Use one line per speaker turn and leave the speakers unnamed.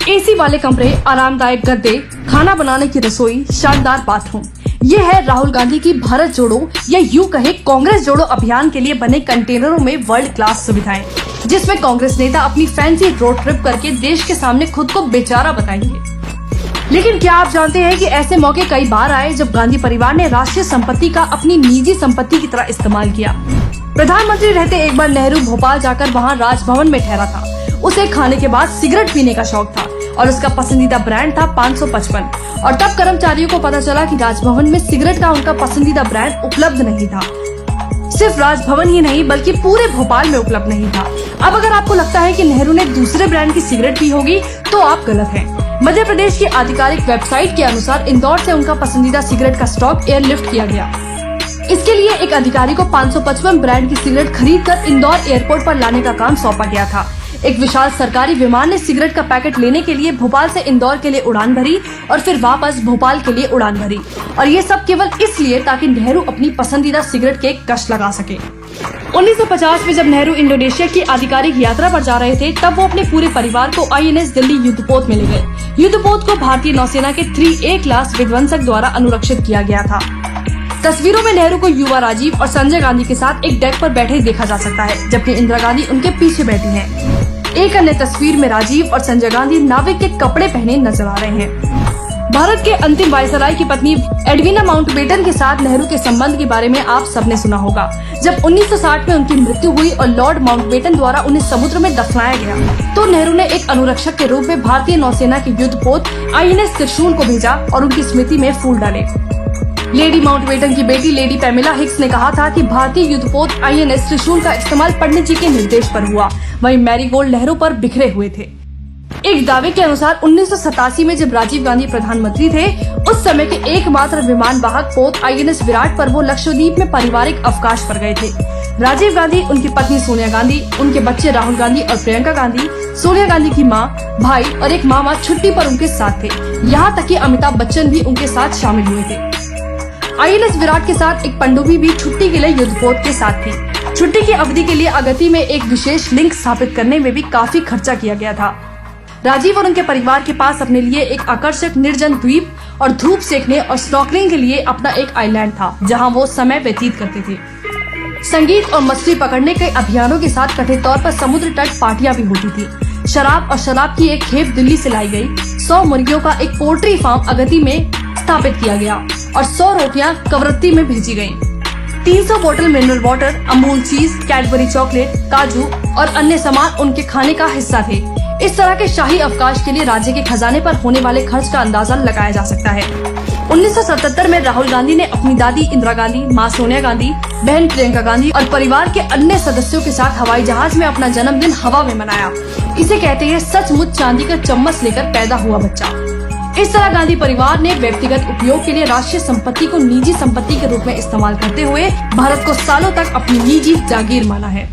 AC वाले कमरे, आरामदायक गद्दे, खाना बनाने की रसोई, शानदार बाथरूम। ये है राहुल गांधी की भारत जोड़ो या यूं कहे कांग्रेस जोड़ो अभियान के लिए बने कंटेनरों में वर्ल्ड क्लास सुविधाएं, जिसमें कांग्रेस नेता अपनी फैंसी रोड ट्रिप करके देश के सामने खुद को बेचारा बताएंगे। लेकिन क्या आप जानते हैं कि ऐसे मौके कई बार आए जब गांधी परिवार ने राष्ट्रीय संपत्ति का अपनी निजी संपत्ति की तरह इस्तेमाल किया। प्रधानमंत्री रहते एक बार नेहरू भोपाल जाकर वहां राजभवन में ठहरा था। उसे खाने के बाद सिगरेट पीने का शौक था और उसका पसंदीदा ब्रांड था 555। और तब कर्मचारियों को पता चला कि राजभवन में सिगरेट का उनका पसंदीदा ब्रांड उपलब्ध नहीं था। सिर्फ राजभवन ही नहीं बल्कि पूरे भोपाल में उपलब्ध नहीं था। अब अगर आपको लगता है कि नेहरू ने दूसरे ब्रांड की सिगरेट पी होगी तो आप गलत हैं। मध्य प्रदेश की आधिकारिक वेबसाइट के अनुसार इंदौर से उनका पसंदीदा सिगरेट का स्टॉक एयरलिफ्ट किया गया। इसके लिए एक अधिकारी को 555 ब्रांड की सिगरेट खरीदकर इंदौर एयरपोर्ट पर लाने का काम सौंपा गया था। एक विशाल सरकारी विमान ने सिगरेट का पैकेट लेने के लिए भोपाल से इंदौर के लिए उड़ान भरी और फिर वापस भोपाल के लिए उड़ान भरी, और ये सब केवल इसलिए ताकि नेहरू अपनी पसंदीदा सिगरेट के कश लगा सके। 1950 में जब नेहरू इंडोनेशिया की आधिकारिक यात्रा पर जा रहे थे, तब वो अपने पूरे परिवार को INS दिल्ली युद्धपोत में ले गए। युद्धपोत को भारतीय नौसेना के 3A क्लास विध्वंसक द्वारा अनुरक्षित किया गया था। तस्वीरों में नेहरू को युवा राजीव और संजय गांधी के साथ एक डेक पर बैठे देखा जा सकता है, जबकि इंदिरा गांधी उनके पीछे बैठी हैं। एक अन्य तस्वीर में राजीव और संजय गांधी नाविक के कपड़े पहने नजर आ रहे हैं। भारत के अंतिम वायसराय की पत्नी एडविना माउंटबेटन के साथ नेहरू के संबंध के बारे में आप सबने सुना होगा। जब 1960 में उनकी मृत्यु हुई और लॉर्ड माउंटबेटन द्वारा उन्हें समुद्र में दफनाया गया, तो नेहरू ने एक अनुरक्षक के रूप में भारतीय नौसेना के युद्धपोत INS त्रिशूल को भेजा और उनकी स्मृति में फूल डाले। लेडी माउंटबेटन की बेटी लेडी पैमेला हिक्स ने कहा था कि भारतीय युद्धपोत INS त्रिशूल का इस्तेमाल पंडित जी के निर्देश पर हुआ। वहीं मैरीगोल्ड लहरों पर बिखरे हुए थे। एक दावे के अनुसार 1987 में जब राजीव गांधी प्रधानमंत्री थे, उस समय के एकमात्र विमान वाहक पोत INS विराट पर वो लक्षद्वीप में पारिवारिक अवकाश पर गए थे। राजीव गांधी, उनकी पत्नी सोनिया गांधी, उनके बच्चे राहुल गांधी और प्रियंका गांधी, सोनिया गांधी की माँ, भाई और एक मामा छुट्टी पर उनके साथ थे। यहाँ तक कि अमिताभ बच्चन भी उनके साथ शामिल हुए थे। INS विराट के साथ एक पनडुब्बी भी छुट्टी के लिए युद्धपोत के साथ थी। छुट्टी की अवधि के लिए अगति में एक विशेष लिंक स्थापित करने में भी काफी खर्चा किया गया था। राजीव और उनके परिवार के पास अपने लिए एक आकर्षक निर्जन द्वीप और धूप सेकने और स्नॉर्कलिंग के लिए अपना एक आइलैंड था, जहां वो समय व्यतीत करते थे। संगीत और मछली पकड़ने के अभियानों के साथ कथित तौर पर समुद्र तट पार्टियां भी होती थी। शराब और शराब की एक खेप दिल्ली से लाई गई। 100 मुर्गियों का एक पोल्ट्री फार्म अगति में स्थापित किया गया और 100 रोटियां कवरत्ती में भेजी गयी। 300 बोतल मिनरल वाटर, अमूल चीज, कैडबरी चॉकलेट, काजू और अन्य सामान उनके खाने का हिस्सा थे। इस तरह के शाही अवकाश के लिए राज्य के खजाने पर होने वाले खर्च का अंदाजा लगाया जा सकता है। 1977 में राहुल गांधी ने अपनी दादी इंदिरा गांधी, माँ सोनिया गांधी, बहन प्रियंका गांधी और परिवार के अन्य सदस्यों के साथ हवाई जहाज में अपना जन्मदिन हवा में मनाया। इसे कहते हैं सचमुच चांदी का चम्मच लेकर पैदा हुआ बच्चा। इस तरह गांधी परिवार ने व्यक्तिगत उपयोग के लिए राष्ट्रीय संपत्ति को निजी संपत्ति के रूप में इस्तेमाल करते हुए भारत को सालों तक अपनी निजी जागीर माना है।